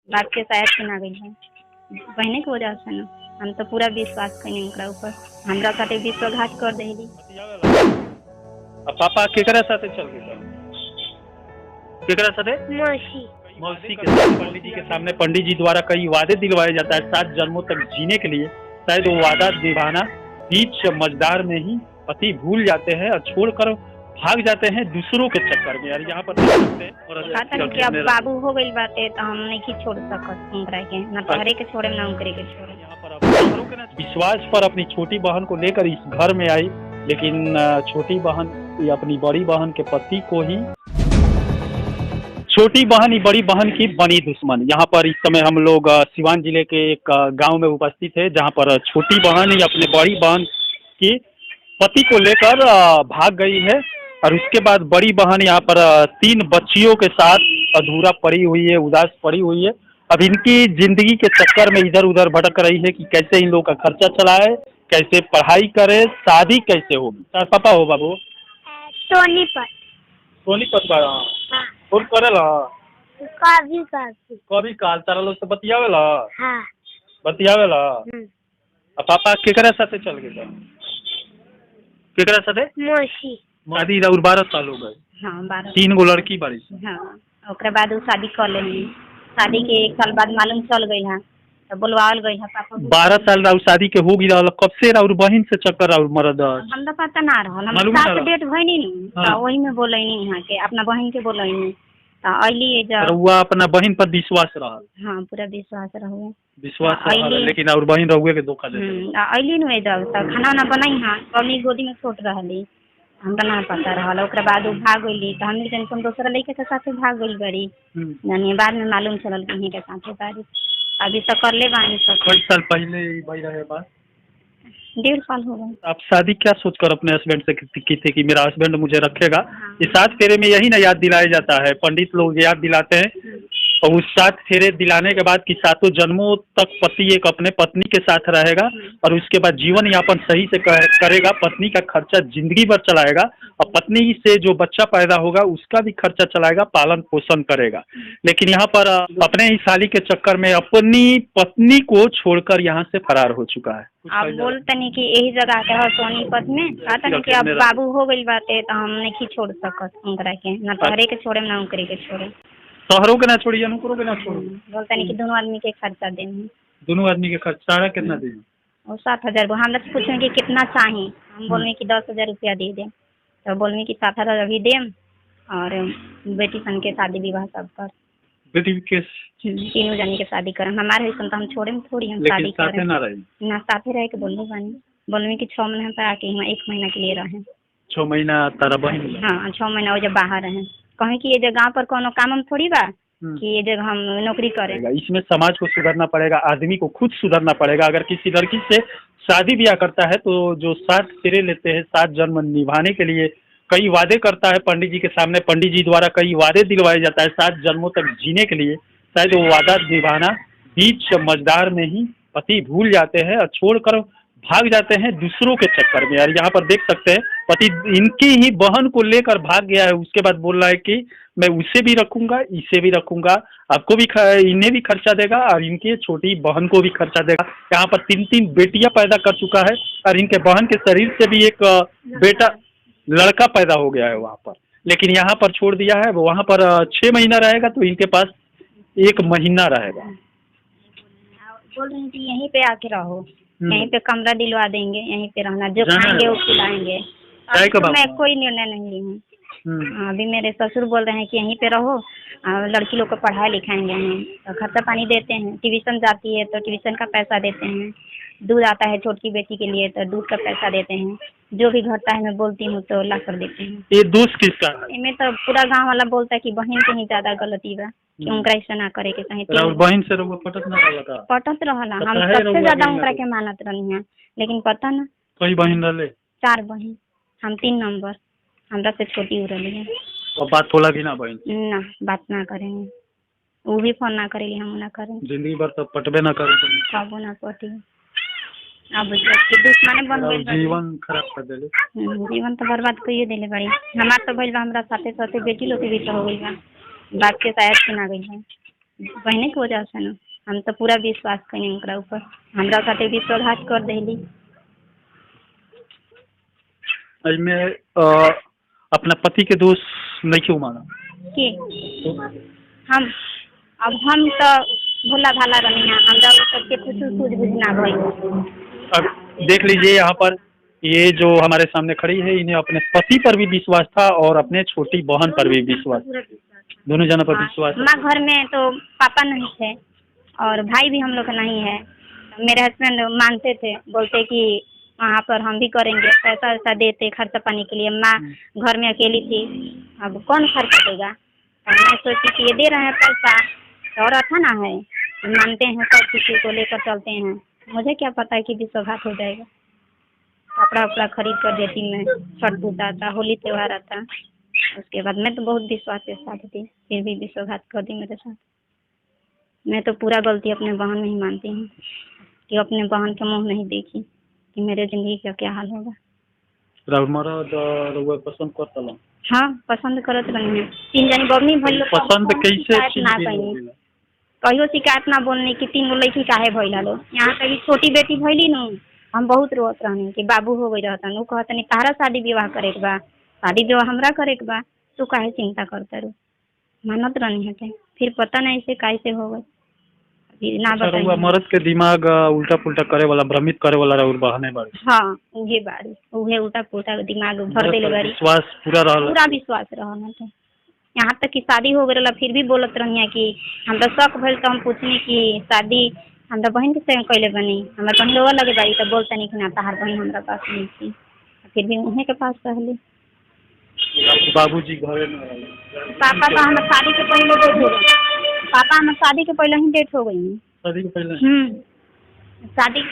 बात के शायद सुना गई है बहने की वजह से ना हम तो पूरा विश्वास करें उनका ऊपर हमरा साथे विश्वासघात कर देली। अब पापा केकरा साथे चल गए सर? केकरा साथे? मौसी मौसी के साथ पंडित जी के सामने पंडित जी द्वारा कई वादे दिलवाए जाता है 7 जन्मों तक जीने के लिए। शायद वो वादा निभाना बीच मझधार में ही पति भूल जाते हैं और छोड़कर भाग जाते हैं दूसरों के चक्कर में। यार यहाँ पर देख सकते हैं और कि अब बाबू हो गई बातें तो हम नहीं छोड़ सकत उनकरा के ना तोहरे के छोड़े ना उनकरे के छोड़े। यहाँ पर अब विश्वास पर अपनी छोटी बहन को लेकर इस घर में आई, लेकिन छोटी बहन अपनी बड़ी बहन के पति को ही छोटी बहन ही बड़ी बहन की बनी दुश्मन। यहाँ पर इस समय हम लोग सिवान जिले के एक गांव में उपस्थित है, जहाँ पर छोटी बहन ही अपने बड़ी बहन की पति को लेकर भाग गई है और उसके बाद बड़ी बहन यहाँ पर 3 बच्चियों के साथ अधूरा पड़ी हुई है, उदास पड़ी हुई है। अब इनकी जिंदगी के चक्कर में इधर उधर भटक रही है कि कैसे इन लोग का खर्चा चलाए, कैसे पढ़ाई करे, शादी कैसे होगी। तार पापा हो बाबू? सोनीपत सोनीपत बा। हाँ फोन करेला कभी कभी काल तारा लोग से बतियावेला? हाँ बतियावेला। अब पापा केकरा साथे चल गए सर? केकरा साथे? मौसी शादी और 12 साल हो गए। हाँ 12। 3 गो लड़की बारी से। हाँ ओकरे बाद वो शादी कर लेनी। शादी के 1 साल बाद मालूम चल गई है तो बुलवाल गई है पापा। 12 साल राउर शादी के होगी रहल, कब से राउर बहन से चक्कर राउर मरद? हमरा पता ना रहल, हम मालूम ना साथ रहल। डेट भइनी नु हाँ। तो वही में बोलैनी यहाँ के अपना बहन के बोलैनी तो अइली और जब। वो अपना बहन पर विश्वास रहल। हाँ पूरा विश्वास रहुए। विश्वास हाँ, रहल, अइली। लेकिन और बहन रहुए के धोखा दे देलक। अइली नु जब तो खाना वाना बनाई हाँ कमी गोदी में छोट रहली हमरा ना पता रहल। ओकरा बाद वो भाग गईली तो हम टेंशन दूसरा लड़के के साथे भाग गई बड़ी यानी बाद में मालूम चलल कि इन्हीं के साथे बारी अभी तो कर ले बानी सब। कई साल पहले भाई रहे बात? 1.5 साल हो गए। आप शादी क्या सोचकर अपने हस्बैंड से की थी कि मेरा हस्बैंड मुझे रखेगा? हाँ। ये 7 फेरे में यही ना याद दिलाया जाता है, पंडित लोग याद दिलाते हैं और उस 7 फेरे दिलाने के बाद कि 7 जन्मों तक पति एक अपने पत्नी के साथ रहेगा और उसके बाद जीवन यापन सही से करेगा, पत्नी का खर्चा जिंदगी भर चलाएगा और पत्नी से जो बच्चा पैदा होगा उसका भी खर्चा चलाएगा, पालन पोषण करेगा। लेकिन यहाँ पर अपने ही साली के चक्कर में अपनी पत्नी को छोड़कर यहाँ से फरार हो चुका है। अब बोलते नहीं कि यही जगह के हो सोनीपत में कहते नहीं कि अब बाबू हो गई बातें तो हम नहीं छोड़ सकत उनकरा के ना तोहरे के छोड़े ना उनकरे के छोड़े। शहरों के ना छोड़िए, अनुकरों के ना छोड़ो। बोलते नहीं कि दोनों आदमी के खर्चा देंगे। दोनों आदमी के खर्चा सारा कितना देंगे? और 7,000 हमरा से पूछे कि कितना चाहिए, हम बोलेंगे कि 10,000 रुपया दे दें तो बोलेंगे कि 7,000 अभी दें और बेटी सन के शादी विवाह सब कर बेटी के 3 जन के शादी करें। हमारे हिस्सा तो हम छोड़े में थोड़ी हम शादी साथे करें ना रही ना साथे रह के बोलने कि 6 महीने पर आके हम 1 महीना के लिए रहें। 6 महीना तारा बहन? हाँ 6 महीना वो जब बाहर रहें कहें कि ये जगह पर कोनो काम हम थोड़ी बा कि ये जगह हम नौकरी करें। इसमें समाज को सुधरना पड़ेगा, आदमी को खुद सुधरना पड़ेगा। अगर किसी लड़की से शादी ब्याह करता है तो जो 7 फेरे लेते हैं 7 जन्म निभाने के लिए कई वादे करता है पंडित जी के सामने, पंडित जी द्वारा कई वादे दिलवाए जाता है 7 जन्मों तक जीने के लिए। शायद वो वादा निभाना बीच मझधार में ही पति भूल जाते हैं और छोड़कर भाग जाते हैं दूसरों के चक्कर में। यार यहाँ पर देख सकते हैं पति इनकी ही बहन को लेकर भाग गया है, उसके बाद बोल रहा है कि मैं उसे भी रखूंगा, इसे भी रखूंगा, आपको भी इन्हें भी खर्चा देगा और इनके छोटी बहन को भी खर्चा देगा। यहाँ पर 3 बेटियां पैदा कर चुका है और इनके बहन के शरीर से भी एक बेटा लड़का पैदा हो गया है वहाँ पर, लेकिन यहाँ पर छोड़ दिया है। वहाँ पर 6 महीना रहेगा तो इनके पास 1 महीना रहेगा। बोल रहे हैं कि यहीं पे आके रहो, यहीं पे कमरा दिलवा देंगे, यहीं पे रहना, जो खाएंगे वो खिलाएंगे। मैं कोई निर्णय नहीं ली हूँ। अभी मेरे ससुर बोल रहे हैं कि यहीं पे रहो, लड़की लोग को पढ़ाई लिखाएंगे हैं तो खर्चा पानी देते हैं, ट्यूशन जाती है तो ट्यूशन का पैसा देते हैं, दूध आता है छोटी बेटी के लिए तो दूध का पैसा देते हैं, जो भी घटता है मैं बोलती हूँ तो ला कर देते हैं। ये दोस्त किसका है? इनमें तो पूरा गांव वाला बोलता है कि बहन के ही ज्यादा गलती बा कि उनका ऐसा ना करे के कहीं बहन से पटत ना रहला। पटत रहला, हम सबसे ज्यादा उनका के मानत रही हैं, लेकिन पता ना कई बहन रहे? 4 बहन, हम 3 नंबर, हमरा से छोटी हो रही है। और बात होला कि ना बहन? ना बात ना करेंगे, वो भी फोन ना करेगी, हम ना करें, जिंदगी भर तो पटबे ना करे, कबो ना पटी। अब दुश्मने बन गई, जीवन खराब कर देले। जीवन तो बर्बाद करिए देले बड़ी। हमार तो भइल बा, हमरा साथे साथे बेटी लोग के भी तो हो गई बा, बात के शायद सुना गई है। बहने की वजह से ना हम तो पूरा विश्वास करें उनका ऊपर हमरा खाते विश्वासघात कर देली। में अपना पति के दोष नहीं क्यों माना कि हम तो भोला भाला रही हैं हमरा सबके कुछ सूझ बूझ ना भई। अब देख लीजिए यहाँ पर ये जो हमारे सामने खड़ी है इन्हें अपने पति पर भी विश्वास था और अपने छोटी बहन पर भी विश्वास, दोनों जनों पर विश्वास। माँ घर में तो पापा नहीं थे और भाई भी हम लोग का नहीं है। मेरे हस्बैंड मानते थे, बोलते कि वहाँ पर हम भी करेंगे, पैसा वैसा देते खर्चा पानी के लिए। माँ घर में अकेली थी, अब कौन खर्चा देगा। तो मैं सोची कि ये दे रहे हैं पैसा तो और अच्छा ना है, मानते हैं सब किसी को लेकर चलते हैं। मुझे क्या पता है कि विश्वासघात हो जाएगा। कपड़ा उपड़ा खरीद कर देती मैं, छठ पूजा आता, होली त्यौहार आता, उसके बाद मैं तो बहुत विश्वास के साथ थी, फिर भी विश्वासघात कर दी मेरे साथ। मैं तो पूरा गलती अपने बहन में ही मानती हूँ कि अपने बहन के मुँह नहीं देखी कि मेरे जिंदगी का क्या हाल होगा। पसंद करता हाँ पसंद करत रही है, 3 जनी बबनी भइल पसंद कैसे ना कहियो शिकायत ना बोलने की 3 गो लड़की काहे भइल लो। यहाँ तक छोटी बेटी भइली न हम बहुत रोत रहनी कि बाबू हो गई रहता नु कहतनी तारा शादी विवाह करे के बा, शादी विवाह हमरा करे के बा, तू काहे चिंता करता रू। मानत रहनी है फिर पता नहीं से कैसे हो गई ना बताइए। मर्द के दिमाग उल्टा पुल्टा करे वाला, भ्रमित करे वाला और बहने बाड़ी। हाँ उहे बाड़ी, उहे उल्टा पुल्टा दिमाग भर देले बाड़ी। विश्वास पूरा विश्वास रहना था। यहाँ तक कि शादी हो गई फिर भी बोलत रही कि हम तो शक भइल तो हम पूछनी कि शादी हम तो बहन के संग कैले बनी, हमारे बहन लोग लगे बाड़ी तो बोलता नहीं कि ना तहार बहन हमारा पास नहीं थी, फिर भी उन्हें के पास रहली। बाबूजी घरे पापा तो हमारे शादी के पहले डेथ हो गई, पापा हमारे शादी के पहले ही डेथ हो गई। शादी के पहले शादी।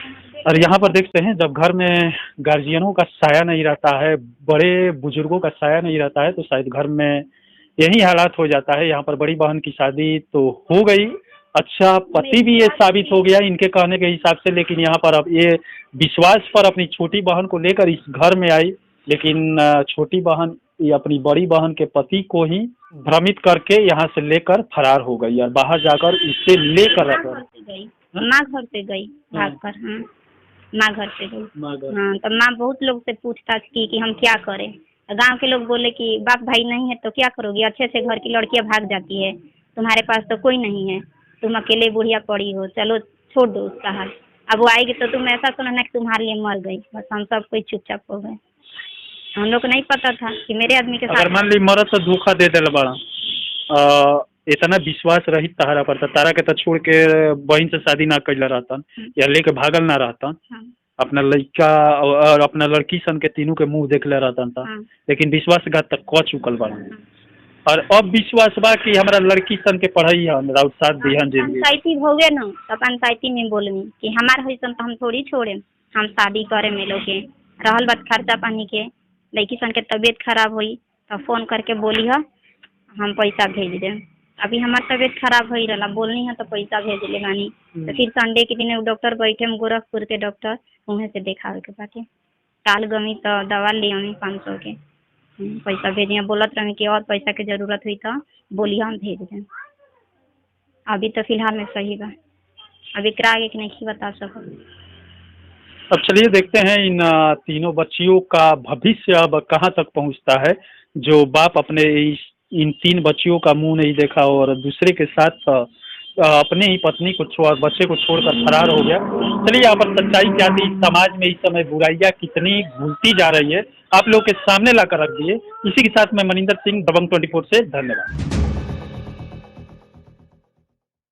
और यहाँ पर देखते हैं जब घर में गार्जियनों का साया नहीं रहता है, बड़े बुजुर्गों का साया नहीं रहता है, तो शायद घर में यही हालात हो जाता है। यहाँ पर बड़ी बहन की शादी तो हो गई, अच्छा पति भी ये साबित हो गया इनके कहने के हिसाब से, लेकिन यहाँ पर अब ये विश्वास पर अपनी छोटी बहन को लेकर इस घर में आई, लेकिन छोटी बहन ये अपनी बड़ी बहन के पति को ही भ्रमित करके यहाँ से लेकर फरार हो गई और बाहर जाकर इससे लेकर माँ घर पे गई भागकर। हाँ माँ घर पे गई। हाँ तो माँ बहुत लोग से पूछताछ की कि हम क्या करें। गांव के लोग बोले कि बाप भाई नहीं है तो क्या करोगी, अच्छे से घर की लड़कियां भाग जाती है, तुम्हारे पास तो कोई नहीं है, तुम अकेले बुढ़िया पड़ी हो, चलो छोड़ दो उसका हाल। अब वो आएगी तो तुम ऐसा सुना कि तुम्हारे लिए मर गई। बस हम सब कोई चुपचाप हो गए, हम लोग को नहीं पता था कि मेरे आदमी के साथ। अगर मान ली मरद तो धोखा दे दिल बड़ा, इतना विश्वास रहित तारा पर तारा के तो छोड़ के बहन से शादी ना कर रहता या लेके भागल ना रहता। हाँ। अपना लड़का और अपना लड़की सन के तीनों के मुंह देख ले रहता था। हाँ। लेकिन विश्वासघात तक क चुकल बड़ा। हाँ। और अब विश्वास बा कि हमारा लड़की सन के पढ़ाई है राउत साथ दिहन जिंदगी पंचायती हो गए ना तो पंचायती में बोलनी कि हमार हईसन तो हम थोड़ी छोड़े, हम शादी करे में लोग के रहल बात खर्चा पानी के, लड़की सन के तबीयत खराब हुई तो फोन करके बोली है हम पैसा भेज दें। अभी हमार तबीयत खराब हो रहा बोलनी है तो पैसा भेज ले बानी। तो फिर संडे के दिन डॉक्टर बैठे हम गोरखपुर के डॉक्टर उन्हें से देखावे के बाटे काल गमी तो दवा ले आनी 500 के पैसा भेजिए। बोलत रहे कि और पैसा की जरूरत हुई तो बोलिए हम भेज दें। अभी तो फिलहाल में सही बा, अभी करा आगे कि नहीं बता सको। अब चलिए देखते हैं इन तीनों बच्चियों का भविष्य अब कहाँ तक पहुँचता है। जो बाप अपने इन 3 बच्चियों का मुंह नहीं देखा और दूसरे के साथ अपने ही पत्नी को बच्चे को छोड़कर फरार हो गया। चलिए यहाँ पर सच्चाई क्या थी, समाज में इस समय बुराइयां कितनी घुलती जा रही है, आप लोग के सामने लाकर रख दिए। इसी के साथ मैं मनिंदर सिंह दबंग 24 से धन्यवाद।